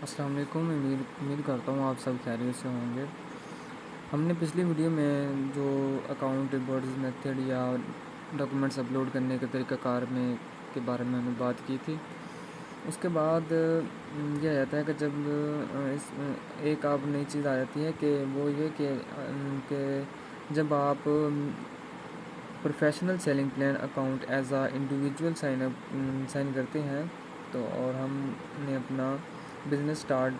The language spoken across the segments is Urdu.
السلام علیکم۔ امید کرتا ہوں آپ سب خیریت سے ہوں گے۔ ہم نے پچھلی ویڈیو میں جو اکاؤنٹ ریبورڈز میتھڈ یا ڈاکومنٹس اپلوڈ کرنے کے طریقہ کار کے بارے میں ہم نے بات کی تھی۔ اس کے بعد یہ آتا ہے کہ جب ایک آپ نئی چیز آ جاتی ہے کہ وہ یہ کہ جب آپ professional selling plan account as a individual sign کرتے ہیں تو اور ہم نے اپنا بزنس سٹارٹ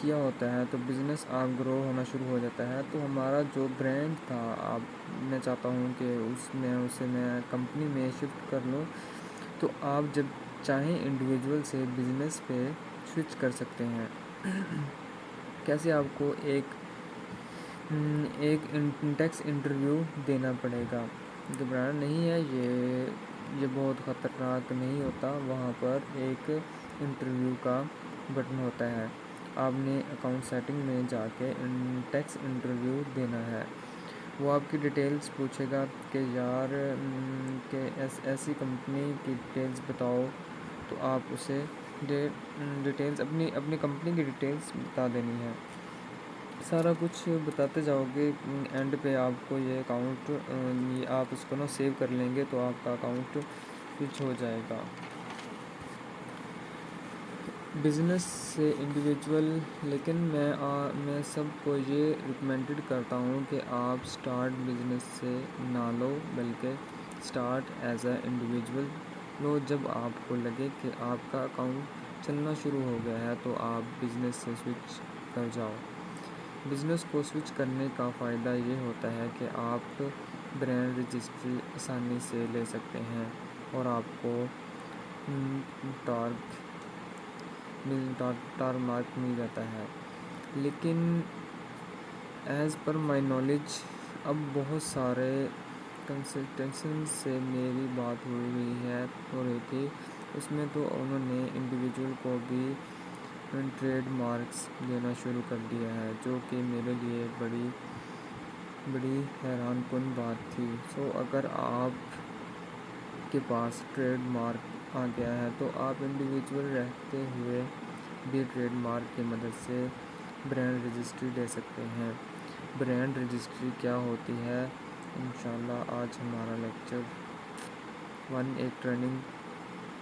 کیا ہوتا ہے تو بزنس آپ گرو ہونا شروع ہو جاتا ہے، تو ہمارا جو برانڈ تھا میں چاہتا ہوں کہ اسے میں کمپنی میں شفٹ کر لوں، تو آپ جب چاہیں انڈیویجول سے بزنس پہ سوئچ کر سکتے ہیں۔ کیسے آپ کو ایک ٹیکس انٹرویو دینا پڑے گا، گھبرانا نہیں ہے، یہ بہت خطرناک نہیں ہوتا۔ وہاں پر ایک انٹرویو کا بٹن ہوتا ہے، آپ نے اکاؤنٹ سیٹنگ میں جا کے ٹیکس انٹرویو دینا ہے۔ وہ آپ کی ڈیٹیلز پوچھے گا کہ کہ ایسی کمپنی کی ڈیٹیلز بتاؤ، تو آپ اسے ڈیٹیلز اپنی کمپنی کی ڈیٹیلز بتا دینی ہے۔ سارا کچھ بتاتے جاؤ گے، اینڈ پہ آپ کو یہ اکاؤنٹ آپ اس کو سیو کر لیں گے تو آپ کا اکاؤنٹ سوئچ ہو جائے گا۔ بزنس سے انڈیویجول، لیکن میں سب کو یہ ریکمینڈڈ کرتا ہوں کہ آپ سٹارٹ بزنس سے نہ لو، بلکہ سٹارٹ ایز اے انڈیویجول لو۔ جب آپ کو لگے کہ آپ کا اکاؤنٹ چلنا شروع ہو گیا ہے تو آپ بزنس سے سوئچ کر جاؤ۔ بزنس کو سوئچ کرنے کا فائدہ یہ ہوتا ہے کہ آپ برانڈ رجسٹری آسانی سے لے سکتے ہیں اور آپ کو مارک مل جاتا ہے۔ لیکن ایز پر مائی نالج، اب بہت سارے کنسلٹنٹس سے میری بات ہو رہی تھی، اس میں تو انہوں نے انڈیویجول کو بھی ٹریڈ مارکس دینا شروع کر دیا ہے، جو کہ میرے لیے بڑی حیران کن بات تھی۔ اگر آپ کے پاس ٹریڈ مارک آ گیا ہے تو آپ انڈیویجول رہتے ہوئے بھی ٹریڈ مارک کی مدد سے برانڈ رجسٹری لے سکتے ہیں۔ برانڈ رجسٹری کیا ہوتی ہے؟ انشاءاللہ آج ہمارا لیکچر 1 ایک ٹریننگ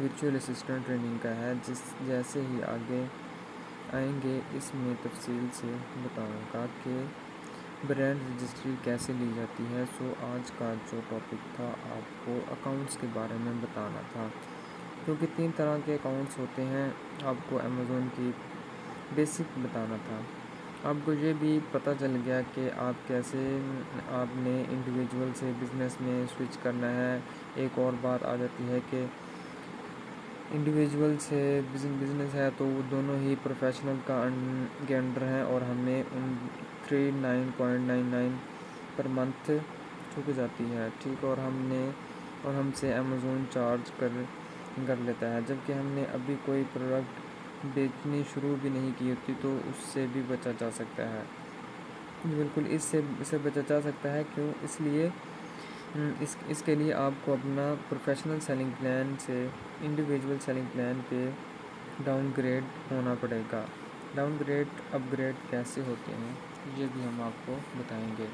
ورچوئل اسسٹنٹ ٹریننگ کا ہے، جیسے ہی آگے آئیں گے اس میں تفصیل سے بتاؤں گا کہ برانڈ رجسٹری کیسے لی جاتی ہے۔ آج کا جو ٹاپک تھا آپ کو اکاؤنٹس کے بارے میں بتانا تھا، کیونکہ 3 طرح کے اکاؤنٹس ہوتے ہیں۔ آپ کو امیزون کی بیسک بتانا تھا۔ آپ کو یہ بھی پتہ چل گیا کہ آپ نے انڈیویجول سے بزنس میں سوئچ کرنا ہے۔ ایک اور بات آ جاتی ہے کہ انڈیویجول سے بزنس ہے تو وہ دونوں ہی پروفیشنل کے انڈر ہیں اور ہمیں 39.99 پر منتھ چک جاتی ہے، ٹھیک، اور ہم سے امیزون چارج کر لیتا ہے، جبکہ ہم نے ابھی کوئی پروڈکٹ بیچنی شروع بھی نہیں کی ہوتی، تو اس سے بھی بچا جا سکتا ہے۔ بالکل اس سے بچا جا سکتا ہے، کیوں؟ اس لیے اس کے لیے آپ کو اپنا پروفیشنل سیلنگ پلان سے انڈیویجول سیلنگ پلان پہ ڈاؤن گریڈ ہونا پڑے گا۔ ڈاؤن گریڈ اپ گریڈ کیسے ہوتے ہیں یہ بھی ہم آپ کو بتائیں گے۔